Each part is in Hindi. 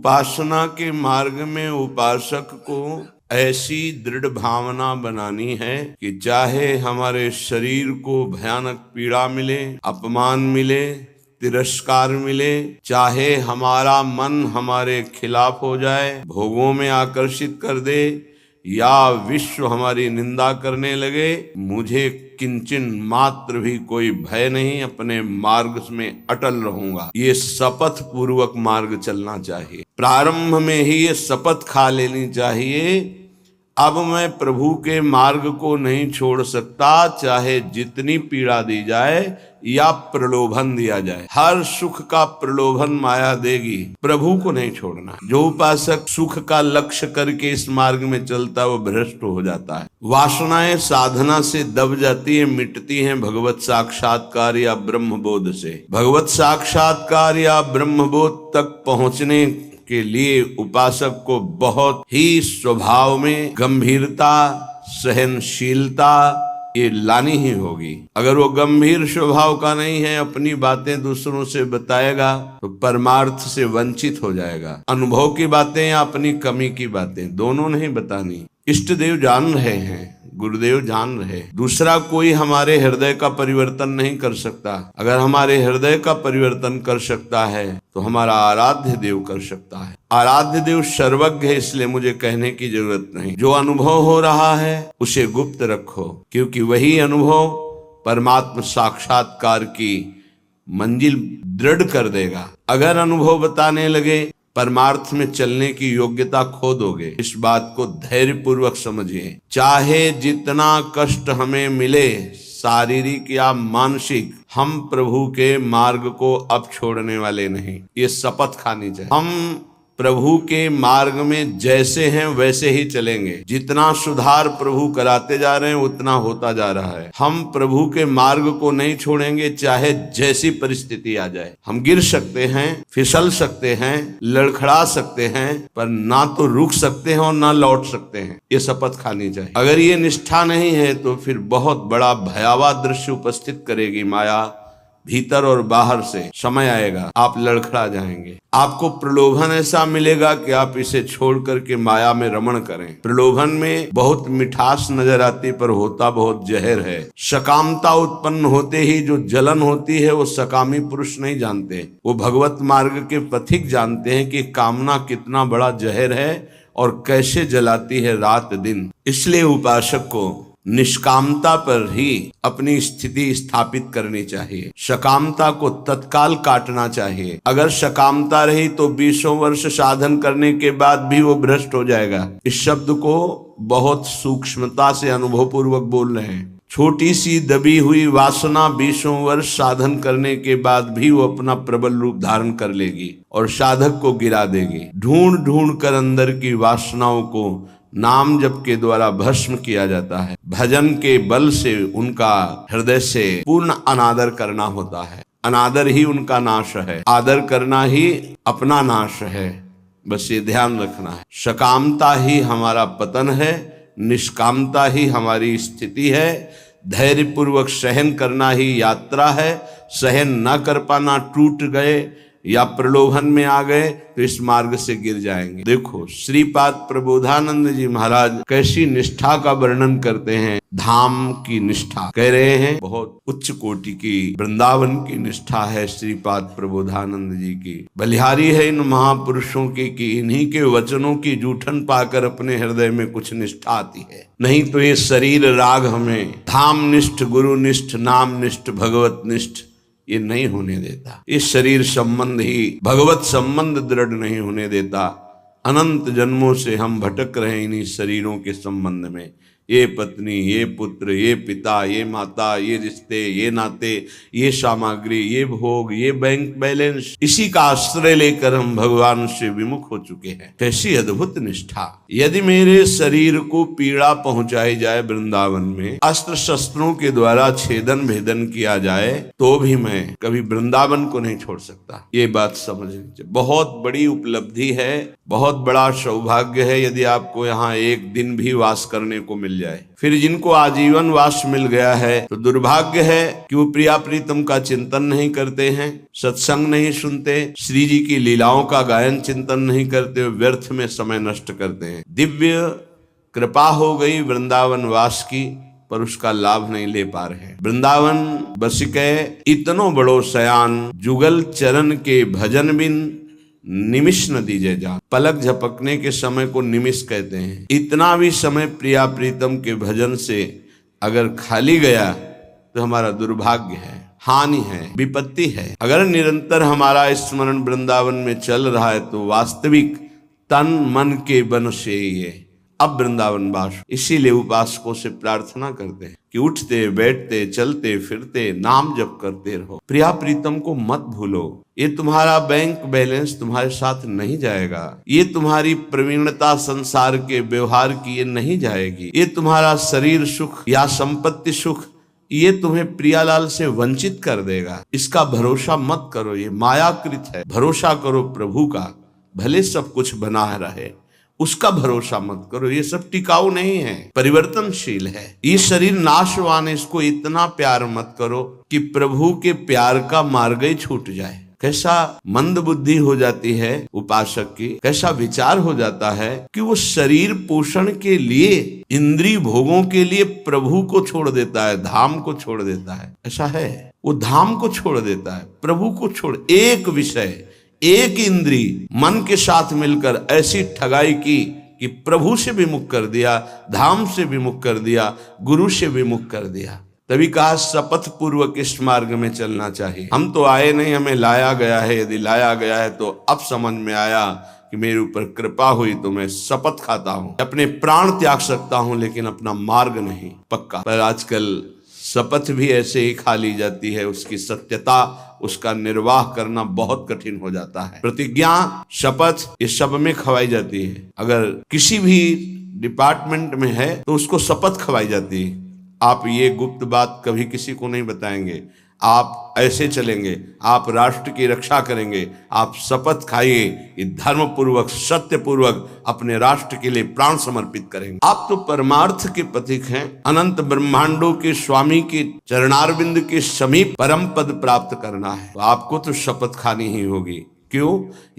उपासना के मार्ग में उपासक को ऐसी दृढ़ भावना बनानी है कि चाहे हमारे शरीर को भयानक पीड़ा मिले, अपमान मिले, तिरस्कार मिले, चाहे हमारा मन हमारे खिलाफ हो जाए, भोगों में आकर्षित कर दे, या विश्व हमारी निंदा करने लगे, मुझे किंचन मात्र भी कोई भय नहीं, अपने मार्ग में अटल रहूंगा। ये शपथ पूर्वक मार्ग चलना चाहिए। प्रारंभ में ही ये शपथ खा लेनी चाहिए, अब मैं प्रभु के मार्ग को नहीं छोड़ सकता, चाहे जितनी पीड़ा दी जाए या प्रलोभन दिया जाए। हर सुख का प्रलोभन माया देगी, प्रभु को नहीं छोड़ना। जो उपासक सुख का लक्ष्य करके इस मार्ग में चलता है वो भ्रष्ट हो जाता है। वासनाएं साधना से दब जाती है, मिटती हैं भगवत साक्षात्कार या ब्रह्मबोध से। भगवत साक्षात्कार या ब्रह्मबोध तक पहुंचने के लिए उपासक को बहुत ही स्वभाव में गंभीरता, सहनशीलता ये लानी ही होगी। अगर वो गंभीर स्वभाव का नहीं है, अपनी बातें दूसरों से बताएगा तो परमार्थ से वंचित हो जाएगा। अनुभव की बातें या अपनी कमी की बातें दोनों नहीं बतानी। इष्ट देव जान रहे हैं, गुरुदेव जान रहे। दूसरा कोई हमारे हृदय का परिवर्तन नहीं कर सकता। अगर हमारे हृदय का परिवर्तन कर सकता है तो हमारा आराध्य देव कर सकता है। आराध्य देव सर्वज्ञ है, इसलिए मुझे कहने की जरूरत नहीं। जो अनुभव हो रहा है उसे गुप्त रखो, क्योंकि वही अनुभव परमात्मा साक्षात्कार की मंजिल दृढ़ कर देगा। अगर अनुभव बताने लगे, परमार्थ में चलने की योग्यता खो दोगे। इस बात को धैर्य पूर्वक समझिए। चाहे जितना कष्ट हमें मिले, शारीरिक या मानसिक, हम प्रभु के मार्ग को अब छोड़ने वाले नहीं। ये शपथ खानी चाहिए। हम प्रभु के मार्ग में जैसे हैं वैसे ही चलेंगे। जितना सुधार प्रभु कराते जा रहे हैं उतना होता जा रहा है। हम प्रभु के मार्ग को नहीं छोड़ेंगे, चाहे जैसी परिस्थिति आ जाए। हम गिर सकते हैं, फिसल सकते हैं, लड़खड़ा सकते हैं, पर ना तो रुक सकते हैं और ना लौट सकते हैं। ये शपथ खानी चाहिए। अगर ये निष्ठा नहीं है तो फिर बहुत बड़ा भयावह दृश्य उपस्थित करेगी माया। भीतर और बाहर से समय आएगा, आप लड़खड़ा जाएंगे। आपको प्रलोभन ऐसा मिलेगा कि आप इसे छोड़ करके माया में रमण करें। प्रलोभन में बहुत मिठास नजर आती, पर होता बहुत जहर है। सकामता उत्पन्न होते ही जो जलन होती है वो सकामी पुरुष नहीं जानते, वो भगवत मार्ग के पथिक जानते हैं कि कामना कितना बड़ा जहर है और कैसे जलाती है रात दिन। इसलिए उपासक को निष्कामता पर ही अपनी स्थिति स्थापित करनी चाहिए। सकामता को तत्काल काटना चाहिए। अगर सकामता रही तो 20 वर्ष साधन करने के बाद भी वो भ्रष्ट हो जाएगा। इस शब्द को बहुत सूक्ष्मता से अनुभव पूर्वक बोल रहे हैं। छोटी सी दबी हुई वासना 20 वर्ष साधन करने के बाद भी वो अपना प्रबल रूप धारण कर लेगी और साधक को गिरा देगी। ढूंढ ढूंढ कर अंदर की वासनाओं को नाम जप के द्वारा भस्म किया जाता है। भजन के बल से उनका हृदय से पूर्ण अनादर करना होता है। अनादर ही उनका नाश है, आदर करना ही अपना नाश है। बस ये ध्यान रखना है। सकामता ही हमारा पतन है, निष्कामता ही हमारी स्थिति है। धैर्य पूर्वक सहन करना ही यात्रा है। सहन न कर पाना, टूट गए या प्रलोभन में आ गए तो इस मार्ग से गिर जाएंगे। देखो श्रीपाद प्रबोधानंद जी महाराज कैसी निष्ठा का वर्णन करते हैं। धाम की निष्ठा कह रहे हैं, बहुत उच्च कोटि की वृंदावन की निष्ठा है श्रीपाद प्रबोधानंद जी की। बलिहारी है इन महापुरुषों की कि इन्हीं के वचनों की जूठन पाकर अपने हृदय में कुछ निष्ठा आती है। नहीं तो ये शरीर राग हमें धाम निष्ठ, गुरु निष्ठ, नाम निष्ठ, भगवत निष्ठ ये नहीं होने देता। इस शरीर संबंध ही भगवत संबंध दृढ़ नहीं होने देता। अनंत जन्मों से हम भटक रहे इन्हीं शरीरों के संबंध में। ये पत्नी, ये पुत्र, ये पिता, ये माता, ये रिश्ते, ये नाते, ये सामग्री, ये भोग, ये बैंक बैलेंस, इसी का आश्रय लेकर हम भगवान से विमुख हो चुके हैं। कैसी अद्भुत निष्ठा। यदि मेरे शरीर को पीड़ा पहुंचाई जाए वृंदावन में, अस्त्र शस्त्रों के द्वारा छेदन भेदन किया जाए, तो भी मैं कभी वृंदावन को नहीं छोड़ सकता। ये बात समझनी चाहिए। बहुत बड़ी उपलब्धि है, बहुत बड़ा सौभाग्य है यदि आपको यहाँ एक दिन भी वास करने को मिल मिल जाए। फिर जिनको आजीवन वास मिल गया है तो दुर्भाग्य है कि वो प्रिया प्रीतम का चिंतन नहीं करते हैं, सत्संग नहीं सुनते, श्री जी की लीलाओं का गायन चिंतन नहीं करते, व्यर्थ में समय नष्ट करते हैं। दिव्य कृपा हो गई वृंदावन वास की, पर उसका लाभ नहीं ले पा रहे। वृंदावन बसिकै इतनो बड़ो सयान, जुगल चरण के भजन बिन निमिष न दीजे जान। पलक झपकने के समय को निमिष कहते हैं। इतना भी समय प्रिया प्रीतम के भजन से अगर खाली गया तो हमारा दुर्भाग्य है, हानि है, विपत्ति है। अगर निरंतर हमारा स्मरण वृंदावन में चल रहा है तो वास्तविक तन मन के बन से ये अब वृंदावन वास। इसीलिए उपासकों से प्रार्थना करते हैं कि उठते बैठते चलते फिरते नाम जप करते रहो। प्रिया प्रीतम को मत भूलो। ये तुम्हारा बैंक बैलेंस तुम्हारे साथ नहीं जाएगा, ये तुम्हारी प्रवीणता संसार के व्यवहार की ये नहीं जाएगी, ये तुम्हारा शरीर सुख या संपत्ति सुख ये तुम्हें प्रियालाल से वंचित कर देगा। इसका भरोसा मत करो, ये मायाकृत है। भरोसा करो प्रभु का, भले सब कुछ बना रहे, उसका भरोसा मत करो। ये सब टिकाऊ नहीं है, परिवर्तनशील है। ये शरीर नाशवान है, इसको इतना प्यार मत करो कि प्रभु के प्यार का मार्ग ही छूट जाए। कैसा मंद बुद्धि हो जाती है उपासक की, कैसा विचार हो जाता है कि वो शरीर पोषण के लिए, इंद्रिय भोगों के लिए प्रभु को छोड़ देता है, धाम को छोड़ देता है। ऐसा है, वो धाम को छोड़ देता है, प्रभु को छोड़। एक विषय, एक इंद्री मन के साथ मिलकर ऐसी ठगाई की कि प्रभु से विमुख कर दिया, धाम से विमुख कर दिया, गुरु से विमुख कर दिया। तभी कहा शपथ पूर्वक इस मार्ग में चलना चाहिए। हम तो आए नहीं, हमें लाया गया है। यदि लाया गया है तो अब समझ में आया कि मेरे ऊपर कृपा हुई तो मैं शपथ खाता हूँ, अपने प्राण त्याग सकता हूँ, लेकिन अपना मार्ग नहीं पक्का। पर आजकल शपथ भी ऐसे ही खा ली जाती है, उसकी सत्यता, उसका निर्वाह करना बहुत कठिन हो जाता है। प्रतिज्ञा, शपथ ये सब में खवाई जाती है। अगर किसी भी डिपार्टमेंट में है तो उसको शपथ खवाई जाती है। आप ये गुप्त बात कभी किसी को नहीं बताएंगे, आप ऐसे चलेंगे, आप राष्ट्र की रक्षा करेंगे, आप शपथ खाइए कि धर्म पूर्वक सत्य पूर्वक अपने राष्ट्र के लिए प्राण समर्पित करेंगे। आप तो परमार्थ के प्रतीक हैं, अनंत ब्रह्मांडों के स्वामी के चरणारविंद के समीप परम पद प्राप्त करना है, तो आपको तो शपथ खानी ही होगी। क्यों?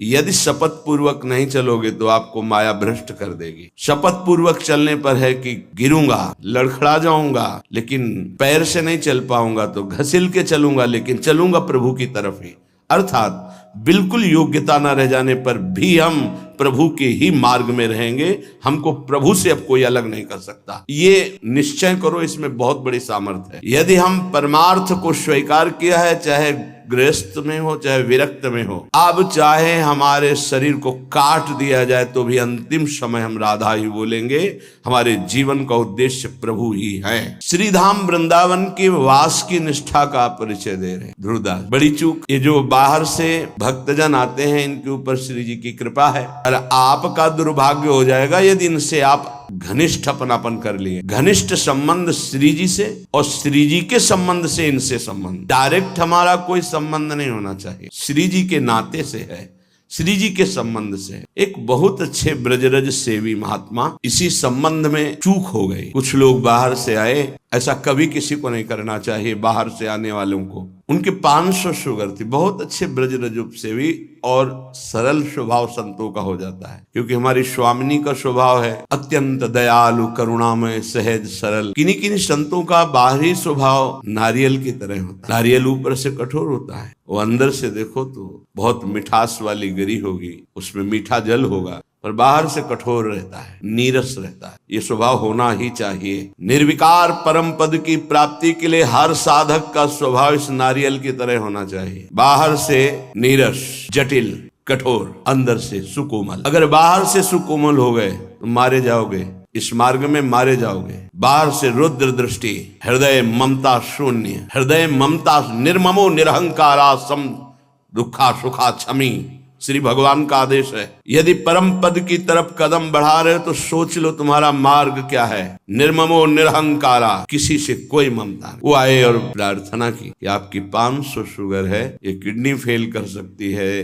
यदि शपथ पूर्वक नहीं चलोगे तो आपको माया भ्रष्ट कर देगी। शपथ पूर्वक चलने पर है कि गिरूंगा, लड़खड़ा जाऊंगा, लेकिन पैर से नहीं चल पाऊंगा, तो घसील के चलूंगा, लेकिन चलूंगा प्रभु की तरफ ही। अर्थात बिल्कुल योग्यता न रह जाने पर भी हम प्रभु के ही मार्ग में रहेंगे। हमको प्रभु से अब कोई अलग नहीं कर सकता, ये निश्चय करो। इसमें बहुत बड़ी सामर्थ्य है। यदि हम परमार्थ को स्वीकार किया है, चाहे गृहस्थ में हो चाहे विरक्त में हो, अब चाहे हमारे शरीर को काट दिया जाए तो भी अंतिम समय हम राधा ही बोलेंगे। हमारे जीवन का उद्देश्य प्रभु ही है। श्रीधाम वृंदावन के वास की निष्ठा का परिचय दे रहे हैं ध्रुवदास। बड़ी चूक, ये जो बाहर से भक्तजन आते हैं इनके ऊपर श्री जी की कृपा है, और आपका दुर्भाग्य हो जाएगा यदि इनसे आप घनिष्ठ अपनापन कर लिए। घनिष्ठ संबंध श्री जी से और श्री जी के संबंध से इनसे संबंध, डायरेक्ट हमारा कोई संबंध नहीं होना चाहिए, श्री जी के नाते से है, श्री जी के संबंध से। एक बहुत अच्छे ब्रजरज सेवी महात्मा इसी संबंध में चूक हो गए। कुछ लोग बाहर से आए, ऐसा कभी किसी को नहीं करना चाहिए। बाहर से आने वालों को उनके 500 शुगर थी। बहुत अच्छे ब्रजरज सेवी और सरल स्वभाव संतों का हो जाता है, क्योंकि हमारी स्वामिनी का स्वभाव है अत्यंत दयालु, करुणामय, सहज, सरल। किन्हीं किन्हीं संतों का बाहरी स्वभाव नारियल की तरह होता है। नारियल ऊपर से कठोर होता है, वो अंदर से देखो तो बहुत मिठास वाली गिरी होगी, उसमें मीठा जल होगा, पर बाहर से कठोर रहता है, नीरस रहता है। ये स्वभाव होना ही चाहिए। निर्विकार परम पद की प्राप्ति के लिए हर साधक का स्वभाव इस नारियल की तरह होना चाहिए। बाहर से नीरस, जटिल, कठोर, अंदर से सुकोमल। अगर बाहर से सुकोमल हो गए तो मारे जाओगे, इस मार्ग में मारे जाओगे। बाहर से रुद्र दृष्टि, हृदय ममता शून्य, हृदय ममता निर्ममो निरहंकारा सम दुखा सुखा क्षमी, श्री भगवान का आदेश है। यदि परम पद की तरफ कदम बढ़ा रहे हो तो सोच लो तुम्हारा मार्ग क्या है। निर्ममो निरहंकारा, किसी से कोई ममता। वो आए और प्रार्थना की कि आपकी 500 शुगर है, ये किडनी फेल कर सकती है,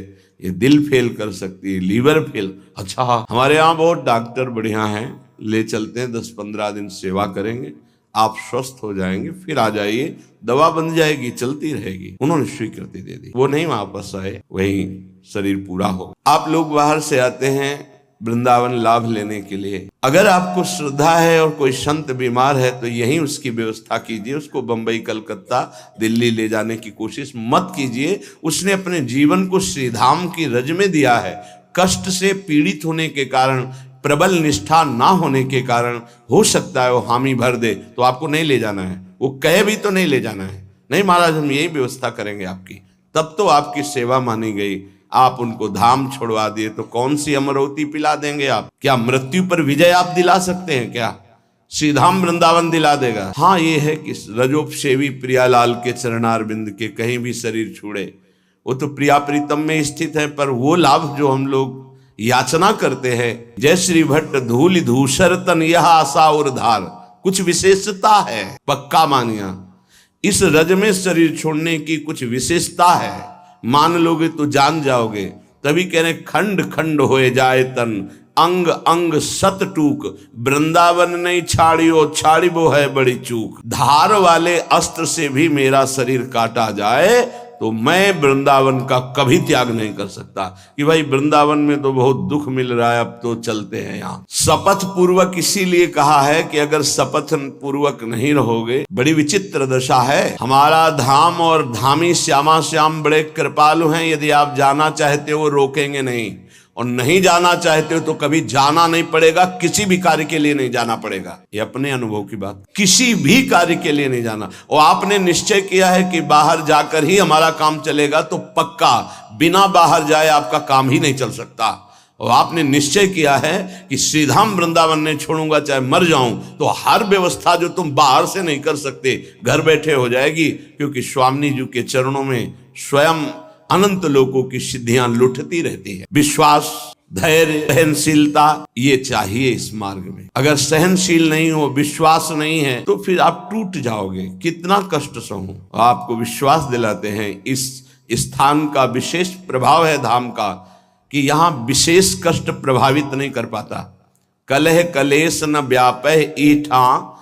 ये दिल फेल कर सकती है, लीवर फेल। अच्छा, हमारे यहाँ बहुत डॉक्टर बढ़िया हैं, ले चलते हैं, 10-15 दिन सेवा करेंगे, आप स्वस्थ हो जाएंगे, फिर आ जाइए, दवा बन जाएगी, चलती रहेगी। उन्होंने स्वीकृति दे दी, वो नहीं वापस आए, वही शरीर पूरा हो। आप लोग बाहर से आते हैं वृंदावन लाभ लेने के लिए, अगर आपको श्रद्धा है और कोई संत बीमार है तो यहीं उसकी व्यवस्था कीजिए, उसको बंबई, कलकत्ता, दिल्ली ले जाने की कोशिश मत कीजिए। उसने अपने जीवन को श्रीधाम की रज में दिया है, कष्ट से पीड़ित होने के कारण, प्रबल निष्ठा ना होने के कारण हो सकता है वो हामी भर दे, तो आपको नहीं ले जाना है, वो कहे भी तो नहीं ले जाना है, नहीं महाराज हम यही व्यवस्था करेंगे आपकी, तब तो आपकी सेवा मानी गई। आप उनको धाम छोड़वा दिए तो कौन सी अमरवती पिला देंगे आप? क्या मृत्यु पर विजय आप दिला सकते हैं क्या? श्रीधाम वृंदावन दिला देगा। हाँ, ये है कि रजोपसेवी प्रियालाल के चरणारविंद के कहीं भी शरीर छूड़े, वो तो प्रिया प्रीतम में स्थित है, पर वो लाभ जो हम लोग याचना करते हैं, जय श्री भट्ट धूलि धूसर तन यह आशा और धार, कुछ विशेषता है, पक्का मानिया इस रज में शरीर छोड़ने की कुछ विशेषता है, मान लोगे तो जान जाओगे। तभी कह रहे खंड खंड होए जाए तन, अंग अंग सत टूक, वृंदावन नहीं छाड़ियो छाड़िबो है बड़ी चूक। धार वाले अस्त्र से भी मेरा शरीर काटा जाए तो मैं वृंदावन का कभी त्याग नहीं कर सकता, कि भाई वृंदावन में तो बहुत दुख मिल रहा है, अब तो चलते हैं यहाँ। शपथ पूर्वक इसीलिए कहा है कि अगर शपथ पूर्वक नहीं रहोगे, बड़ी विचित्र दशा है। हमारा धाम और धामी श्यामा श्याम बड़े कृपालु हैं, यदि आप जाना चाहते हो रोकेंगे नहीं, और नहीं जाना चाहते हो तो कभी जाना नहीं पड़ेगा, किसी भी कार्य के लिए नहीं जाना पड़ेगा। ये अपने अनुभव की बात, किसी भी कार्य के लिए नहीं जाना। और आपने निश्चय किया है कि बाहर जाकर ही हमारा काम चलेगा, तो पक्का बिना बाहर जाए आपका काम ही नहीं चल सकता। और आपने निश्चय किया है कि श्रीधाम वृंदावन नहीं छोड़ूंगा चाहे मर जाऊं, तो हर व्यवस्था जो तुम बाहर से नहीं कर सकते घर बैठे हो जाएगी, क्योंकि स्वामी जी के चरणों में स्वयं अनंत लोगों की सिद्धियां लुटती रहती है। विश्वास, धैर्य, सहनशीलता ये चाहिए इस मार्ग में। अगर सहनशील नहीं हो, विश्वास नहीं है, तो फिर आप टूट जाओगे। कितना कष्ट सहूं। आपको विश्वास दिलाते हैं इस स्थान का विशेष प्रभाव है धाम का, कि यहाँ विशेष कष्ट प्रभावित नहीं कर पाता। कलह कलेश न व्यापह ईठा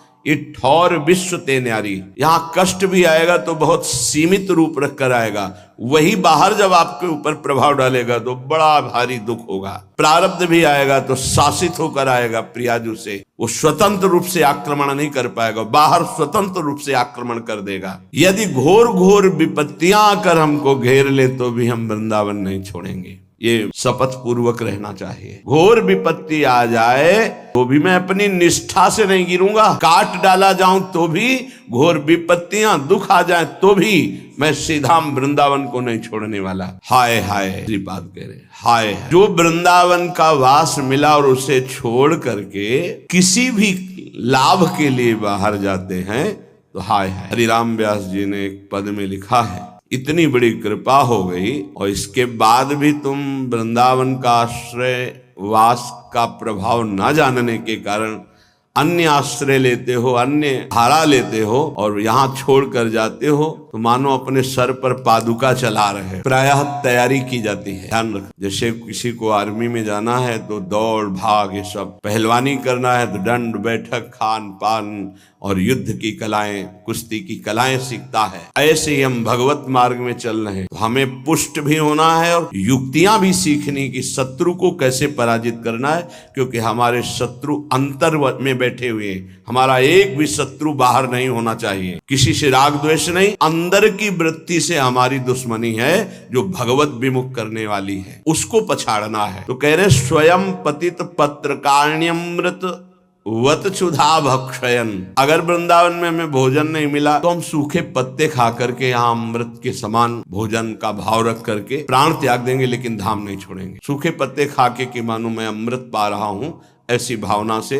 ठौर विश्व ते न्यारी। यहाँ कष्ट भी आएगा तो बहुत सीमित रूप रख कर आएगा, वही बाहर जब आपके ऊपर प्रभाव डालेगा तो बड़ा भारी दुख होगा। प्रारब्ध भी आएगा तो शासित होकर आएगा प्रियाजू से, वो स्वतंत्र रूप से आक्रमण नहीं कर पाएगा, बाहर स्वतंत्र रूप से आक्रमण कर देगा। यदि घोर घोर विपत्तियां आकर हमको घेर ले तो भी हम वृंदावन नहीं छोड़ेंगे, ये शपथ पूर्वक रहना चाहिए। घोर विपत्ति आ जाए तो भी मैं अपनी निष्ठा से नहीं गिरूंगा, काट डाला जाऊं तो भी, घोर विपत्तियां दुख आ जाए तो भी मैं श्रीधाम वृंदावन को नहीं छोड़ने वाला। हाय हाय, श्रीपाद कह रहे हाय, जो वृंदावन का वास मिला और उसे छोड़ करके किसी भी लाभ के लिए बाहर जाते हैं तो हाय हाय। हरिराम व्यास जी ने एक पद में लिखा है, इतनी बड़ी कृपा हो गई और इसके बाद भी तुम वृंदावन का आश्रय वास का प्रभाव न जानने के कारण अन्य आश्रय लेते हो, अन्य धारा लेते हो और यहाँ छोड़ कर जाते हो, तो मानो अपने सर पर पादुका चला रहे। प्रायः तैयारी की जाती है, ध्यान रख। जैसे किसी को आर्मी में जाना है तो दौड़ भाग ये सब, पहलवानी करना है तो दंड बैठक खान पान और युद्ध की कलाएं, कुश्ती की कलाएं सीखता है। ऐसे ही हम भगवत मार्ग में चल रहे हैं, तो हमें पुष्ट भी होना है और युक्तियां भी सीखनी कि शत्रु को कैसे पराजित करना है, क्योंकि हमारे शत्रु अंतर में बैठे हुए हैं। हमारा एक भी शत्रु बाहर नहीं होना चाहिए, किसी से राग द्वेष नहीं, अंदर की वृत्ति से हमारी दुश्मनी है जो भगवत विमुख करने वाली है, उसको पछाड़ना है। तो कह रहे स्वयं पतित पत्रकाण्यमृत वत क्षुधा भक्षयन। अगर वृंदावन में हमें भोजन नहीं मिला तो हम सूखे पत्ते खा करके यहाँ अमृत के समान भोजन का भाव रख करके प्राण त्याग देंगे, लेकिन धाम नहीं छोड़ेंगे। सूखे पत्ते खा के कि मानो मैं अमृत पा रहा हूँ ऐसी भावना से,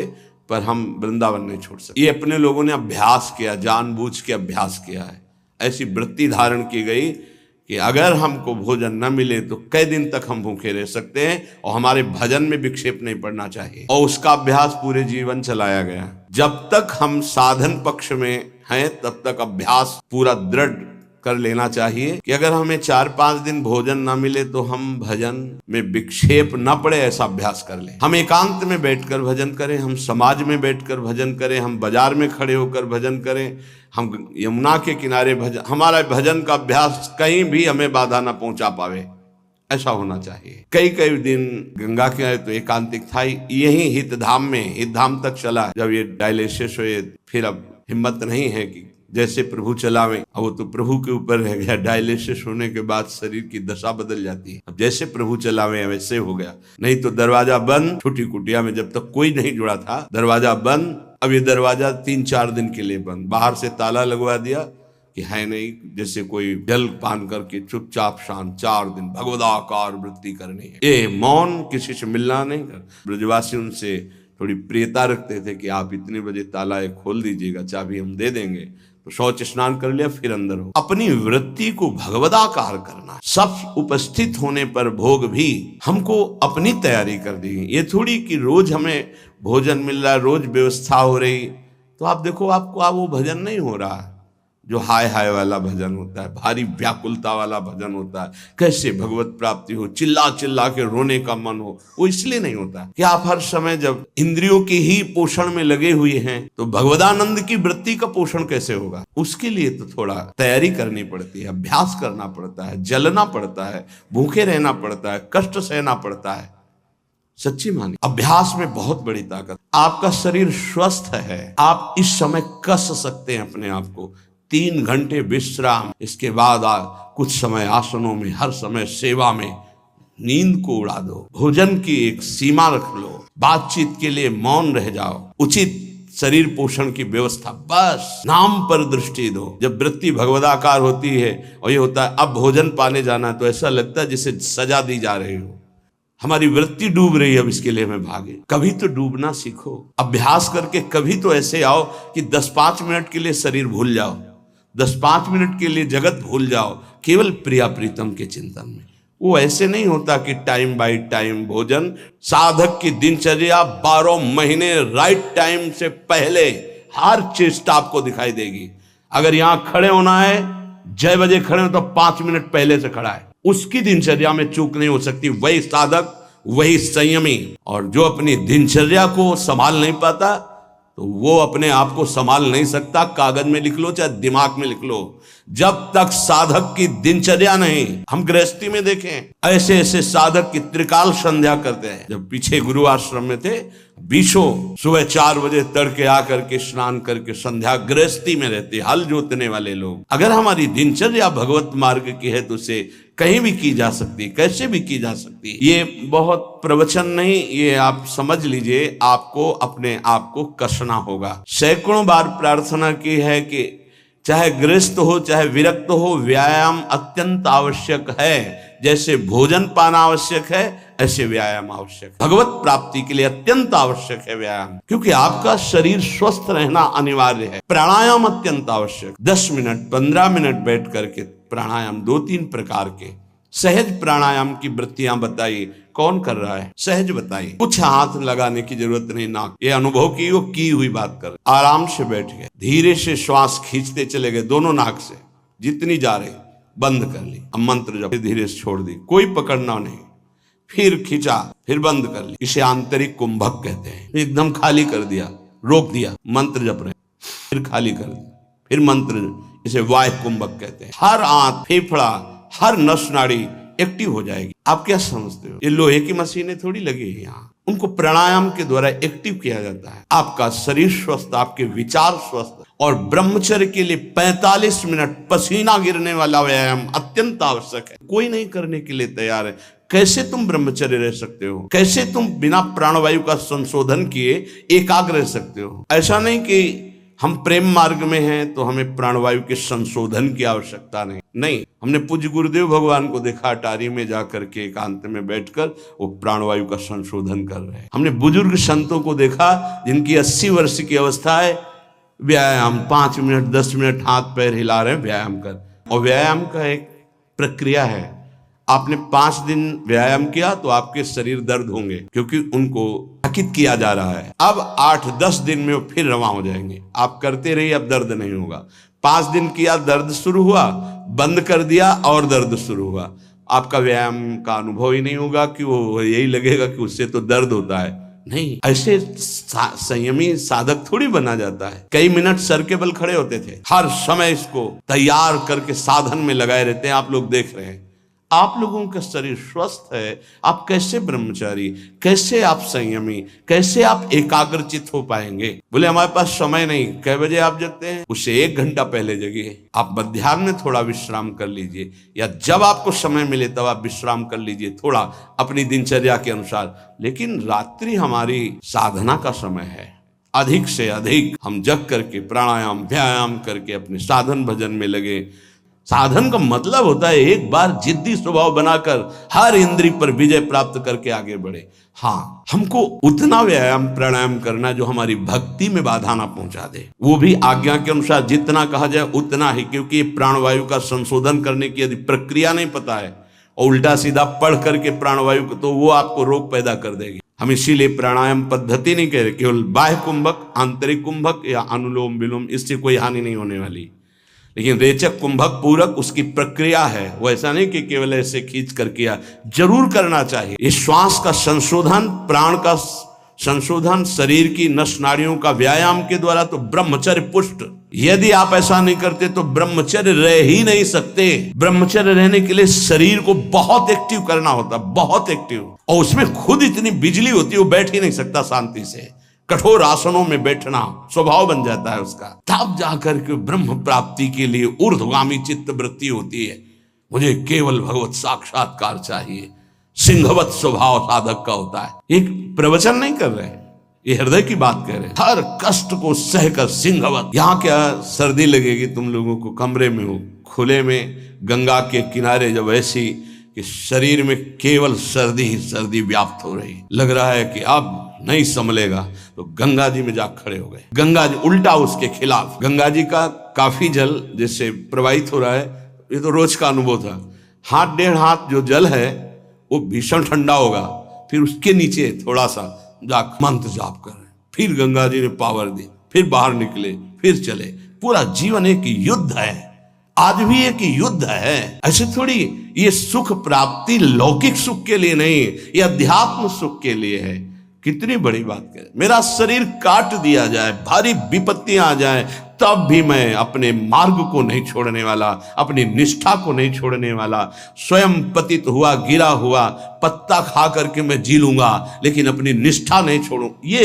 पर हम वृंदावन नहीं छोड़ सकते। ये अपने लोगों ने अभ्यास किया, जानबूझ के अभ्यास किया है। ऐसी वृत्ति धारण की गई कि अगर हमको भोजन न मिले तो कई दिन तक हम भूखे रह सकते हैं और हमारे भजन में विक्षेप नहीं पड़ना चाहिए, और उसका अभ्यास पूरे जीवन चलाया गया। जब तक हम साधन पक्ष में हैं तब तक अभ्यास पूरा दृढ़ कर लेना चाहिए कि अगर हमें 4-5 दिन भोजन ना मिले तो हम भजन में विक्षेप न पड़े, ऐसा अभ्यास कर लें। हम एकांत में बैठकर भजन करें, हम समाज में बैठकर भजन करें, हम बाजार में खड़े होकर भजन करें, हम यमुना के किनारे भजन, हमारा भजन का अभ्यास कहीं भी हमें बाधा ना पहुंचा पावे, ऐसा होना चाहिए। कई कई दिन गंगा के तो एकांतिक था, यही हितधाम तक चला। जब ये डायलिसिस हुए फिर अब हिम्मत नहीं है कि जैसे प्रभु चलावे, अब वो तो प्रभु के ऊपर रह गया। डायलिसिस होने के बाद शरीर की दशा बदल जाती है, अब जैसे प्रभु चलावे वैसे हो गया। नहीं तो दरवाजा बंद, छोटी कुटिया में जब तक कोई नहीं जुड़ा था दरवाजा बंद। अब ये दरवाजा 3-4 दिन के लिए बंद, बाहर से ताला लगवा दिया कि है नहीं, जैसे कोई जल पान करके चुपचाप शांत 4 दिन भगवदाकार वृत्ति करनी है। ये मौन, किसी से मिलना नहीं कर। ब्रजवासी उनसे थोड़ी प्रियता रखते थे कि आप इतने बजे ताला खोल दीजिएगा, चाबी हम दे देंगे। तो शौच स्नान कर लिया फिर अंदर हो। अपनी वृत्ति को भगवदाकार करना, सब उपस्थित होने पर भोग भी हमको अपनी तैयारी कर दी। ये थोड़ी कि रोज हमें भोजन मिल रहा है, रोज व्यवस्था हो रही, तो आप देखो आपको वो भजन नहीं हो रहा है जो हाय हाय वाला भजन होता है, भारी व्याकुलता वाला भजन होता है, कैसे भगवत प्राप्ति हो, चिल्ला चिल्ला के रोने का मन हो। वो इसलिए नहीं होता कि आप हर समय जब इंद्रियों के ही पोषण में लगे हुए हैं तो भगवदानंद की वृत्ति का पोषण कैसे होगा। उसके लिए तो थोड़ा तैयारी करनी पड़ती है, अभ्यास करना पड़ता है, जलना पड़ता है, भूखे रहना पड़ता है, कष्ट सहना पड़ता है। सच्ची मानी अभ्यास में बहुत बड़ी ताकत। आपका शरीर स्वस्थ है, आप इस समय कस सकते हैं अपने आप को। 3 घंटे विश्राम, इसके बाद कुछ समय आसनों में, हर समय सेवा में, नींद को उड़ा दो, भोजन की एक सीमा रख लो, बातचीत के लिए मौन रह जाओ, उचित शरीर पोषण की व्यवस्था, बस नाम पर दृष्टि दो। जब वृत्ति भगवदाकार होती है और ये होता है अब भोजन पाने जाना है, तो ऐसा लगता है जैसे सजा दी जा रही हो। हमारी वृत्ति डूब रही है, अब इसके लिए हमें भागे। कभी तो डूबना सीखो, अभ्यास करके कभी तो ऐसे आओ कि 10-5 मिनट के लिए शरीर भूल जाओ, 10-5 मिनट के लिए जगत भूल जाओ, केवल प्रिया प्रीतम के चिंतन में। वो ऐसे नहीं होता कि टाइम बाय टाइम भोजन। साधक की दिनचर्या 12 महीने राइट टाइम से पहले हर चेष्टा आपको दिखाई देगी। अगर यहां खड़े होना है 6 बजे खड़े हो तो 5 मिनट पहले से खड़ा है, उसकी दिनचर्या में चूक नहीं हो सकती। वही साधक, वही संयमी। और जो अपनी दिनचर्या को संभाल नहीं पाता तो वो अपने आप को संभाल नहीं सकता। कागज में लिख लो चाहे दिमाग में लिख लो, जब तक साधक की दिनचर्या नहीं। हम गृहस्थी में देखें, ऐसे ऐसे साधक की त्रिकाल संध्या करते हैं। जब पीछे गुरु आश्रम में थे, बीसों सुबह 4 बजे तड़के आकर के स्नान करके संध्या गृहस्थी में रहते, हल जोतने वाले लोग। अगर हमारी दिनचर्या भगवत मार्ग की है तो उसे कहीं भी की जा सकती, कैसे भी की जा सकती। ये बहुत प्रवचन नहीं, ये आप समझ लीजिए, आपको अपने आप को कसना होगा। सैकड़ों बार प्रार्थना की है कि चाहे गृहस्थ हो चाहे विरक्त हो, व्यायाम अत्यंत आवश्यक है। जैसे भोजन पाना आवश्यक है, ऐसे व्यायाम आवश्यक है। भगवत प्राप्ति के लिए अत्यंत आवश्यक है व्यायाम, क्योंकि आपका शरीर स्वस्थ रहना अनिवार्य है। प्राणायाम अत्यंत आवश्यक। 10 मिनट 15 मिनट बैठ करके प्राणायाम, 2-3 प्रकार के सहज प्राणायाम की वृत्तियां बताइए। कौन कर रहा है, सहज बताइए। कुछ हाथ लगाने की जरूरत नहीं, नाक ये अनुभव की हुई बात कर। आराम से बैठ गए, धीरे से श्वास खींचते चले गए, दोनों नाक से जितनी जा रही बंद कर ली। अब मंत्र जब धीरे से छोड़ दी, कोई पकड़ना नहीं, फिर खींचा, फिर बंद कर ली। इसे आंतरिक कुंभक कहते हैं। एकदम खाली कर दिया, रोक दिया, मंत्र जप रहे, फिर खाली कर दिया, फिर मंत्र, इसे वायु कुंभक कहते हैं। हर आंत, फेफड़ा, हर नस नाड़ी एक्टिव हो जाएगी। आप क्या समझते हो, ये लोहे की मशीनें थोड़ी लगी है यहाँ, उनको प्राणायाम के द्वारा एक्टिव किया जाता है। आपका शरीर स्वस्थ, आपके विचार स्वस्थ। और ब्रह्मचर्य के लिए 45 मिनट पसीना गिरने वाला व्यायाम अत्यंत आवश्यक है। कोई नहीं करने के लिए तैयार है। कैसे तुम ब्रह्मचर्य रह सकते हो, कैसे तुम बिना प्राणवायु का संशोधन किए एकाग्र रह सकते हो। ऐसा नहीं कि हम प्रेम मार्ग में हैं तो हमें प्राणवायु के संशोधन की आवश्यकता नहीं। हमने पूज्य गुरुदेव भगवान को देखा अटारी में जाकर के एकांत में बैठकर वो प्राणवायु का संशोधन कर रहे हैं। हमने बुजुर्ग संतों को देखा जिनकी 80 वर्ष की अवस्था है, व्यायाम 5 मिनट 10 मिनट हाथ पैर हिला रहे हैं, व्यायाम कर। और व्यायाम का एक प्रक्रिया है। आपने 5 दिन व्यायाम किया तो आपके शरीर दर्द होंगे, क्योंकि उनको थकित किया जा रहा है। अब 8-10 दिन में वो फिर रवा हो जाएंगे। आप करते रहिए, अब दर्द नहीं होगा। 5 दिन किया, दर्द शुरू हुआ, बंद कर दिया और दर्द शुरू हुआ। आपका व्यायाम का अनुभव ही नहीं होगा कि वो यही लगेगा कि उससे तो दर्द होता है। नहीं, ऐसे संयमी साधक थोड़ी बना जाता है। कई मिनट सर के बल खड़े होते थे, हर समय इसको तैयार करके साधन में लगाए रहते हैं। आप लोग देख रहे हैं, आप लोगों का शरीर स्वस्थ है, आप कैसे ब्रह्मचारी, कैसे आप संयमी, कैसे आप एकाग्रचित हो पाएंगे? बोले हमारे पास समय नहीं। कै बजे आप जगते हैं? उससे 1 घंटा पहले जगिए। आप मध्याह्न में थोड़ा विश्राम कर लीजिए, या जब आपको समय मिले तब आप विश्राम कर लीजिए थोड़ा अपनी दिनचर्या के अनुसार। लेकिन रात्रि हमारी साधना का समय है। अधिक से अधिक हम जग करके प्राणायाम व्यायाम करके अपने साधन भजन में लगे। साधन का मतलब होता है एक बार जिद्दी स्वभाव बनाकर हर इंद्री पर विजय प्राप्त करके आगे बढ़े। हाँ, हमको उतना व्यायाम प्राणायाम करना जो हमारी भक्ति में बाधा ना पहुंचा दे, वो भी आज्ञा के अनुसार जितना कहा जाए उतना ही, क्योंकि प्राणवायु का संशोधन करने की यदि प्रक्रिया नहीं पता है और उल्टा सीधा पढ़ करके प्राणवायु को, तो वो आपको रोग पैदा कर देगी। हम इसीलिए प्राणायाम पद्धति नहीं कह रहे केवल बाह्य कुंभक, आंतरिक कुंभक या अनुलोम विलोम, इससे कोई हानि नहीं होने वाली। लेकिन रेचक कुंभक पूरक उसकी प्रक्रिया है, वो ऐसा नहीं कि केवल ऐसे खींच कर किया, जरूर करना चाहिए। ये श्वास का संशोधन, प्राण का संशोधन, शरीर की नस नाड़ियों का व्यायाम के द्वारा तो ब्रह्मचर्य पुष्ट। यदि आप ऐसा नहीं करते तो ब्रह्मचर्य रह ही नहीं सकते। ब्रह्मचर्य रहने के लिए शरीर को बहुत एक्टिव करना होता, बहुत एक्टिव, और उसमें खुद इतनी बिजली होती है वो बैठ ही नहीं सकता शांति से। कठोर आसनों में बैठना स्वभाव बन जाता है उसका। तब जाकर के ब्रह्म प्राप्ति के लिए ऊर्ध्वगामी चित्त वृत्ति होती है। मुझे केवल भगवत साक्षात्कार चाहिए, सिंहवत स्वभाव साधक का होता है। एक प्रवचन नहीं कर रहे, ये हृदय की बात कह रहे हैं। हर कष्ट को सहकर सिंहवत। यहाँ क्या सर्दी लगेगी तुम लोगों को, कमरे में हो, खुले में, गंगा के किनारे, जब ऐसी कि शरीर में केवल सर्दी ही सर्दी व्याप्त हो रही, लग रहा है कि अब नहीं संभलेगा, तो गंगा जी में जा खड़े हो गए। गंगा जी उल्टा उसके खिलाफ, गंगा जी का काफी जल जैसे प्रवाहित हो रहा है, ये तो रोज का अनुभव था। 1.5 हाथ जो जल है वो भीषण ठंडा होगा, फिर उसके नीचे थोड़ा सा जा मंत्र जाप कर रहे, फिर गंगा जी ने पावर दी, फिर बाहर निकले, फिर चले। पूरा जीवन एक युद्ध है, आज भी एक युद्ध है। ऐसे थोड़ी ये सुख प्राप्ति लौकिक सुख के लिए नहीं, ये अध्यात्म सुख के लिए है। कितनी बड़ी बात करें, मेरा शरीर काट दिया जाए, भारी विपत्तियां आ जाए, तब भी मैं अपने मार्ग को नहीं छोड़ने वाला, अपनी निष्ठा को नहीं छोड़ने वाला। स्वयं पतित हुआ, गिरा हुआ, पत्ता खा करके मैं जी लूंगा, लेकिन अपनी निष्ठा नहीं छोड़ूं। ये